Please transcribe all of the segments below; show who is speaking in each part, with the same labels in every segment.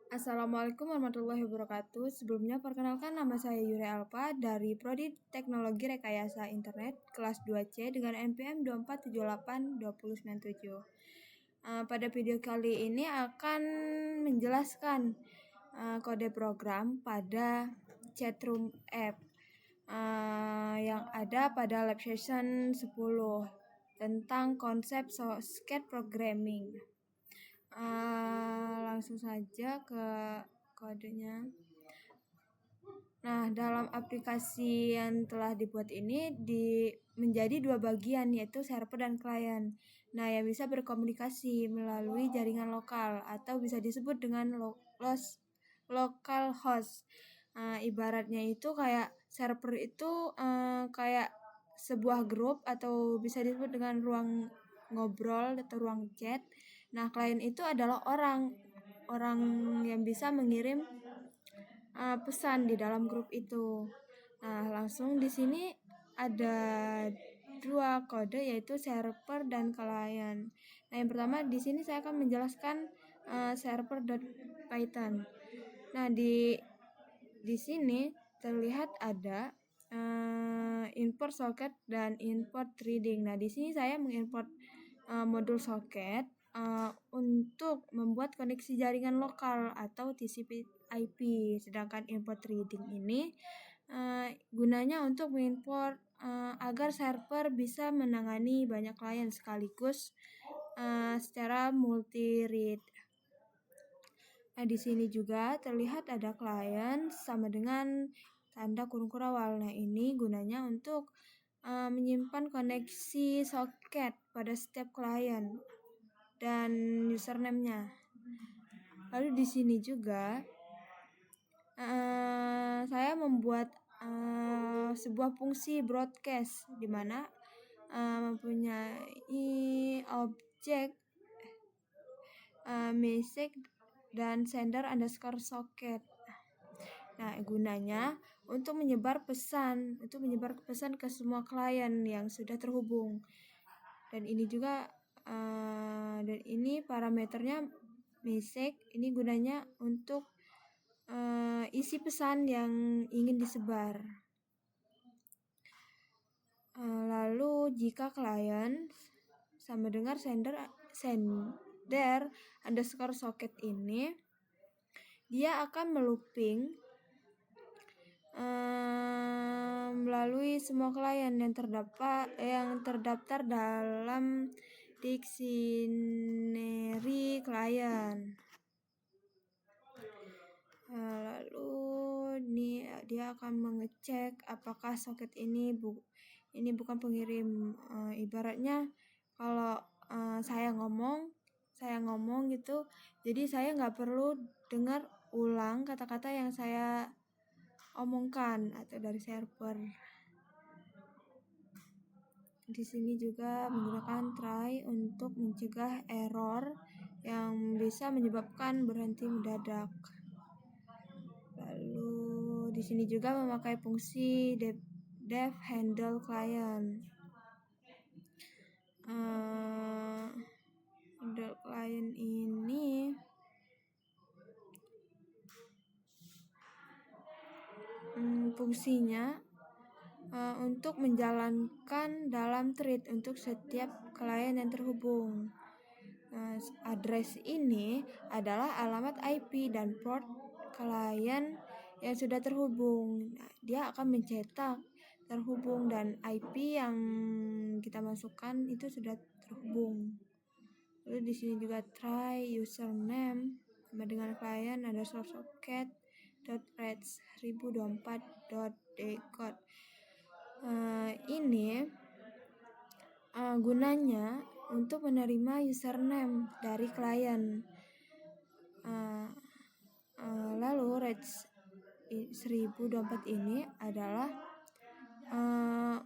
Speaker 1: Assalamualaikum warahmatullahi wabarakatuh. Sebelumnya perkenalkan nama saya Yuri Alpa dari Prodi Teknologi Rekayasa Internet kelas 2C dengan NPM 24782097. Pada video kali ini akan menjelaskan kode program pada chatroom app yang ada pada lab session 10 tentang konsep socket programming. Langsung saja ke kodenya. Nah, dalam aplikasi yang telah dibuat ini menjadi dua bagian, yaitu server dan klien. Nah, yang bisa berkomunikasi melalui jaringan lokal atau bisa disebut dengan local host. Ibaratnya itu kayak server itu kayak sebuah grup atau bisa disebut dengan ruang ngobrol atau ruang chat. Nah, klien itu adalah orang yang bisa mengirim pesan di dalam grup itu. Nah, langsung di sini ada dua kode, yaitu server dan klien. Nah, yang pertama di sini saya akan menjelaskan server.python. Nah, di sini terlihat ada import socket dan import reading. Nah, di sini saya mengimport modul socket untuk membuat koneksi jaringan lokal atau TCP/IP. Sedangkan import reading ini gunanya untuk mengimport agar server bisa menangani banyak klien sekaligus secara multi-read. Nah, di sini juga terlihat ada klien sama dengan tanda kurung kurawal. Nah, ini gunanya untuk menyimpan koneksi soket pada setiap klien dan username-nya. Lalu di sini juga saya membuat sebuah fungsi broadcast di mana mempunyai objek message dan sender underscore socket. Nah, gunanya untuk menyebar pesan ke semua klien yang sudah terhubung. Dan ini juga dan ini parameternya message. Ini gunanya untuk isi pesan yang ingin disebar. Lalu jika klien sama dengan sender underscore socket ini, dia akan melooping melalui semua klien yang terdaftar dalam dictionary klien. Lalu dia akan mengecek apakah soket ini bukan pengirim. Ibaratnya kalau saya ngomong gitu, jadi saya nggak perlu dengar ulang kata-kata yang saya omongkan atau dari server. Di sini juga menggunakan try untuk mencegah error yang bisa menyebabkan berhenti mendadak. Lalu di sini juga memakai fungsi dev handle client. Handle client ini fungsinya untuk menjalankan dalam thread untuk setiap klien yang terhubung. Address ini adalah alamat IP dan port klien yang sudah terhubung. Nah, dia akan mencetak terhubung dan IP yang kita masukkan itu sudah terhubung. Lalu di sini juga try username sama dengan klien underscore socket .reds 1024.decode. Ini gunanya untuk menerima username dari klien. Lalu reds 1024 ini adalah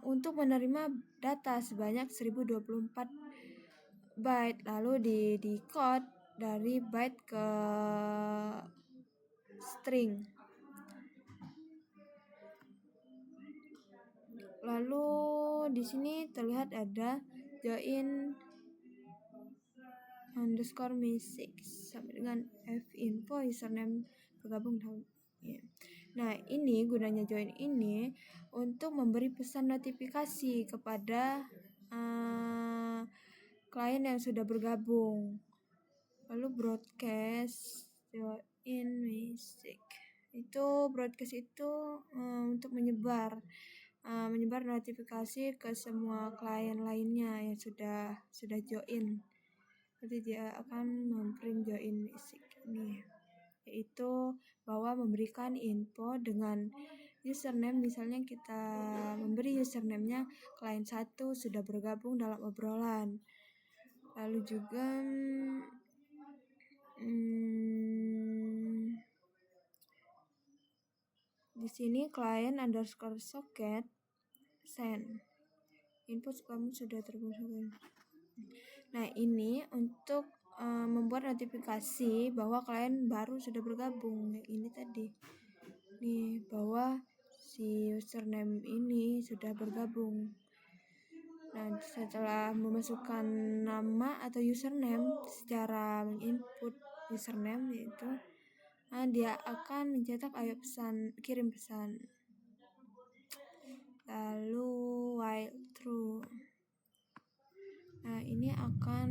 Speaker 1: untuk menerima data sebanyak 1024 byte, lalu di decode dari byte ke string. Lalu di sini terlihat ada join underscore me6 sampai dengan finfo username bergabung ya. Nah, ini gunanya join ini untuk memberi pesan notifikasi kepada klien yang sudah bergabung. Lalu broadcast join me6 itu broadcast itu untuk menyebar notifikasi ke semua klien lainnya yang sudah join. Jadi dia akan memprint join me6 ini, yaitu bahwa memberikan info dengan username. Misalnya kita memberi username-nya klien 1 sudah bergabung dalam obrolan. Lalu juga di sini klien underscore socket send info kamu sudah terhubung. Nah, ini untuk membuat notifikasi bahwa klien baru sudah bergabung. Ini tadi nih, bahwa si username ini sudah bergabung. Nah, setelah memasukkan nama atau username secara menginput username yaitu dia akan mencetak ayo pesan, kirim pesan. Lalu while true. Nah, ini akan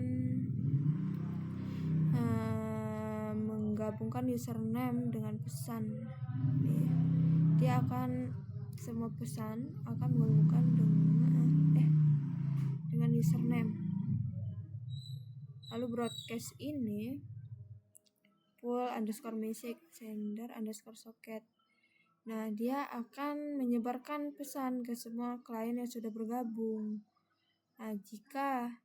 Speaker 1: menggabungkan username dengan pesan. Dia akan semua pesan akan menggabungkan dengan username. Lalu broadcast ini pull underscore message sender underscore socket. Nah, dia akan menyebarkan pesan ke semua klien yang sudah bergabung. Nah, jika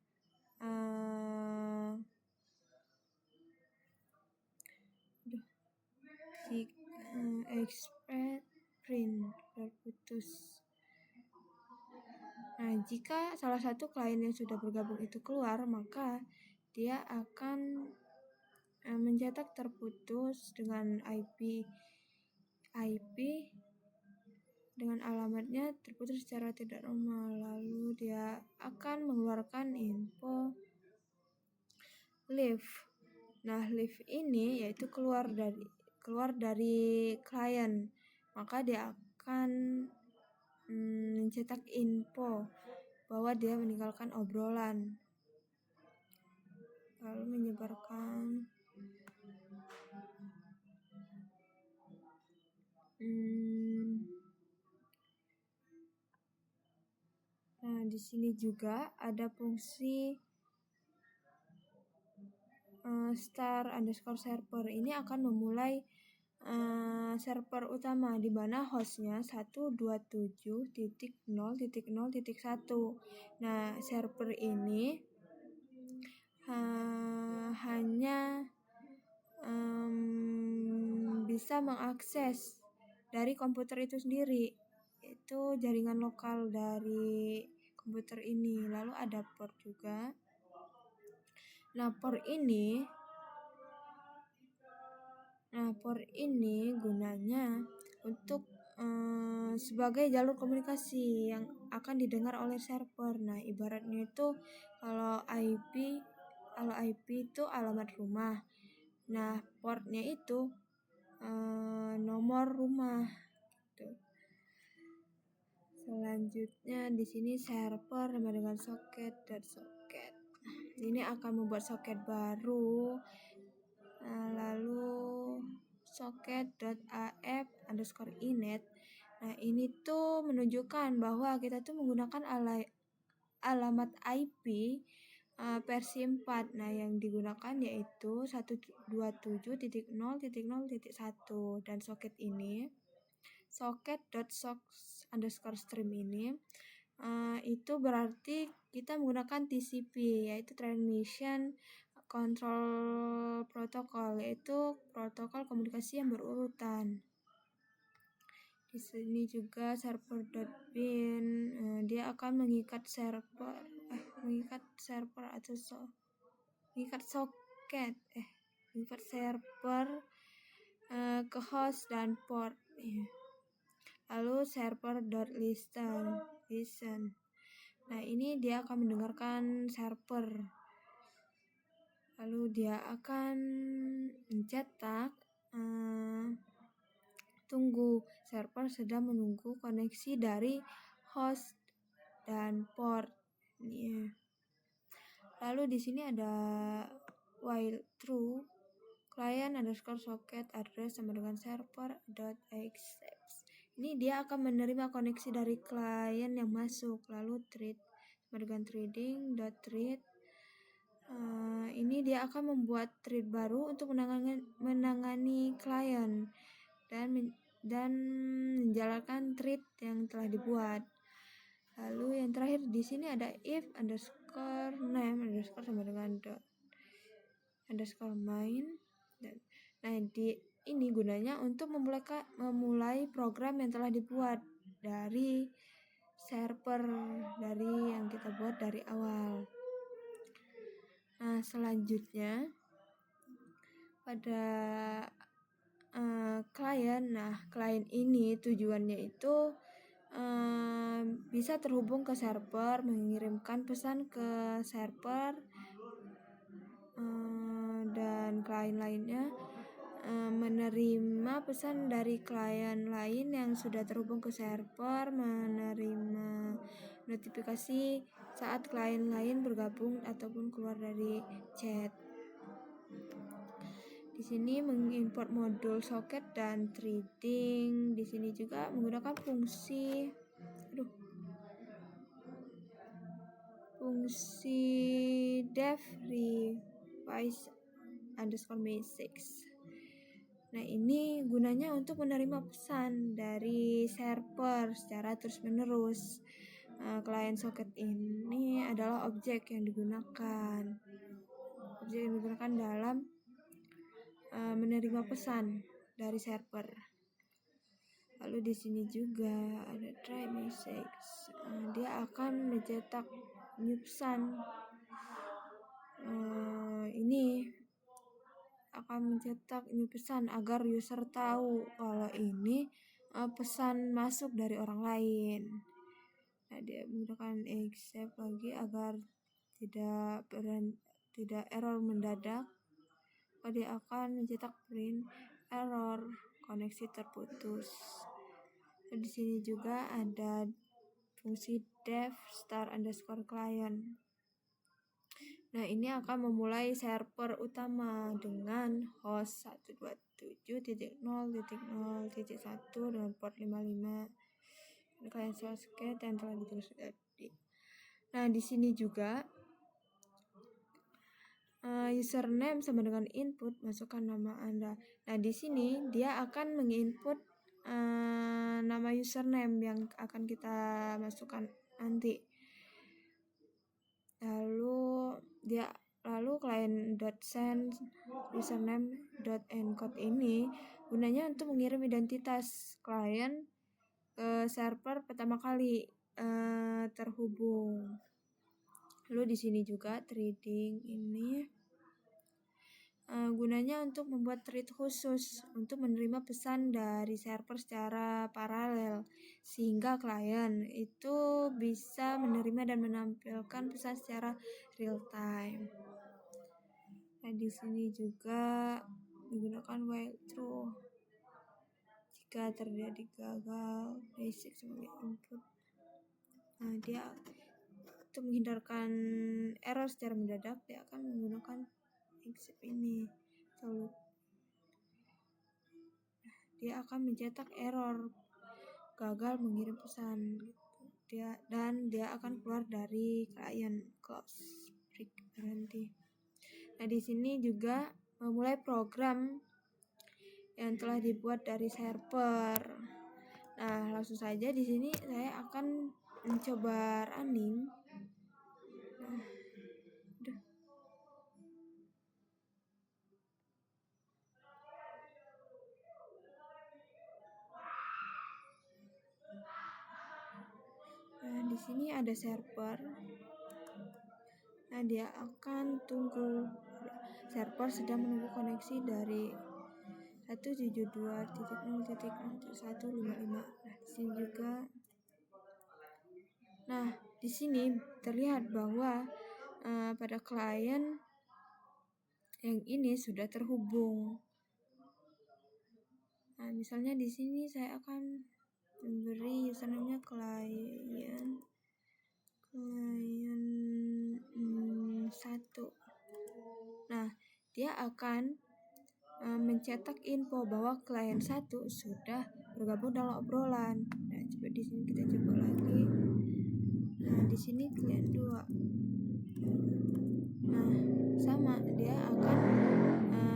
Speaker 1: express print terputus. Nah, jika salah satu klien yang sudah bergabung itu keluar, maka dia akan mencetak terputus dengan IP dengan alamatnya terputus secara tidak normal. Lalu dia akan mengeluarkan info leave. Nah, leave ini yaitu keluar dari klien, maka dia akan mencetak info bahwa dia meninggalkan obrolan, lalu menyebarkan nah, di sini juga ada fungsi star underscore server. Ini akan memulai server utama di mana hostnya 127.0.0.1. Nah, server ini hanya bisa mengakses dari komputer itu sendiri, itu jaringan lokal dari komputer ini. Lalu ada port juga. Nah, port ini gunanya untuk sebagai jalur komunikasi yang akan didengar oleh server. Nah, ibaratnya itu kalau IP itu alamat rumah. Nah, portnya itu nomor rumah gitu. Selanjutnya di sini server sama dengan soket dan soket. Ini akan membuat soket baru. Lalu socket.af underscore inet. Nah, ini tuh menunjukkan bahwa kita tuh menggunakan alamat IP versi 4. Nah, yang digunakan yaitu 127.0.0.1. Dan socket ini socket.socks underscore stream ini itu berarti kita menggunakan TCP, yaitu Transmission Control Protocol, yaitu protokol komunikasi yang berurutan. Di sini juga server.bin, dia akan mengikat server ke host dan port. Lalu server.listen. Nah, ini dia akan mendengarkan server. Lalu dia akan mencetak tunggu, server sedang menunggu koneksi dari host dan port. Ini. Lalu di sini ada while true client underscore socket address sama dengan server dot accepts. Ini dia akan menerima koneksi dari klien yang masuk. Lalu thread sama dengan threading dot thread. Ini dia akan membuat thread baru untuk menangani klien dan menjalankan thread yang telah dibuat. Lalu yang terakhir di sini ada if underscore name underscore sama dengan dot underscore main. Nah, ini gunanya untuk memulai program yang telah dibuat dari server dari yang kita buat dari awal. Nah, selanjutnya pada klien. Nah, klien ini tujuannya itu bisa terhubung ke server, mengirimkan pesan ke server, dan klien lainnya menerima pesan dari klien lain yang sudah terhubung ke server, menerima notifikasi saat klien lain bergabung ataupun keluar dari chat. Di sini mengimport modul socket dan threading. Di sini juga menggunakan fungsi def revise underscore message. Nah, ini gunanya untuk menerima pesan dari server secara terus-menerus. Client socket ini adalah objek yang digunakan dalam menerima pesan dari server. Lalu di sini juga ada try message. Dia akan mencetak new pesan. Ini akan mencetak new pesan agar user tahu kalau ini pesan masuk dari orang lain. Nah, dia menggunakan accept lagi agar tidak error mendadak. Dia akan mencetak print error koneksi terputus. Nah, di sini juga ada fungsi def start underscore client. Nah, ini akan memulai server utama dengan host 127.0.0.1 dengan port 55 klien socket yang telah ditulis tadi. Nah, di sini juga username sama dengan input, masukkan nama Anda. Nah, di sini dia akan menginput nama username yang akan kita masukkan nanti. Lalu client.send username.encode ini gunanya untuk mengirim identitas klien ke server pertama kali terhubung. Lalu di sini juga threading ini gunanya untuk membuat thread khusus untuk menerima pesan dari server secara paralel sehingga klien itu bisa menerima dan menampilkan pesan secara real time. Nah, di sini juga menggunakan while true jika terjadi gagal basic sebagai input. Nah, dia untuk menghindarkan error secara mendadak dia akan menggunakan except ini. Lalu dia akan mencetak error gagal mengirim pesan gitu. Dia akan keluar dari klien close break berhenti. Nah, di sini juga memulai program yang telah dibuat dari server. Nah, langsung saja di sini saya akan mencoba running. Nah, di sini ada server. Nah, dia akan tunggu. Server sedang menunggu koneksi dari 172.0.0.155. Nah, di sini juga. Nah, di sini terlihat bahwa pada klien yang ini sudah terhubung. Nah, misalnya di sini saya akan memberi username-nya klien 1. Nah, dia akan mencetak info bahwa klien 1 sudah bergabung dalam obrolan. Nah, coba di sini kita coba lagi. Nah, di sini klien 2. Nah, sama, dia akan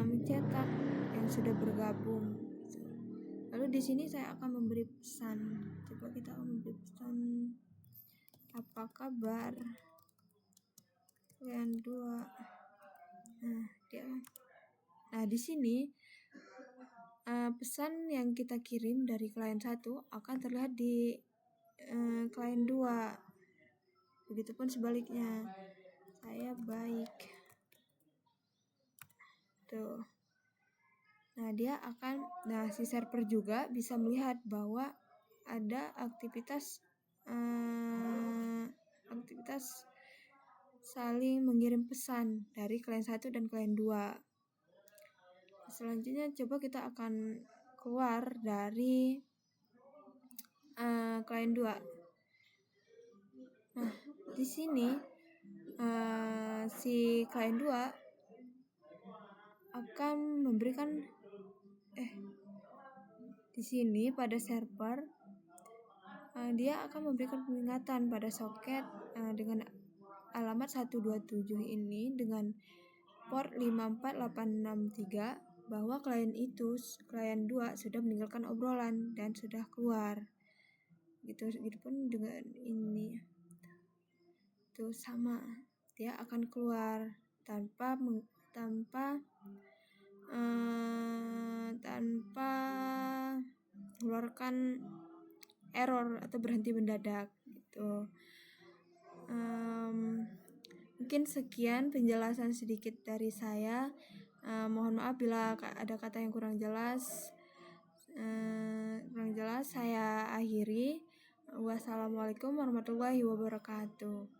Speaker 1: mencetak yang sudah bergabung. Lalu di sini saya akan memberi pesan. Coba kita akan memberi pesan, apa kabar klien 2. Nah, di sini pesan yang kita kirim dari klien 1 akan terlihat di klien 2. Begitupun sebaliknya. Saya baik. Tuh. Nah, si server juga bisa melihat bahwa ada aktivitas saling mengirim pesan dari klien 1 dan klien 2. Selanjutnya coba kita akan keluar dari klien 2. Nah, di sini si klien 2 akan memberikan di sini pada server dia akan memberikan peringatan pada soket dengan alamat 127 ini dengan port 54863 bahwa klien 2 sudah meninggalkan obrolan dan sudah keluar. Gitu pun dengan ini. Itu sama, dia akan keluar tanpa mengeluarkan error atau berhenti mendadak gitu. Mungkin sekian penjelasan sedikit dari saya. Mohon maaf bila ada kata yang kurang jelas. Saya akhiri. Wassalamualaikum warahmatullahi wabarakatuh.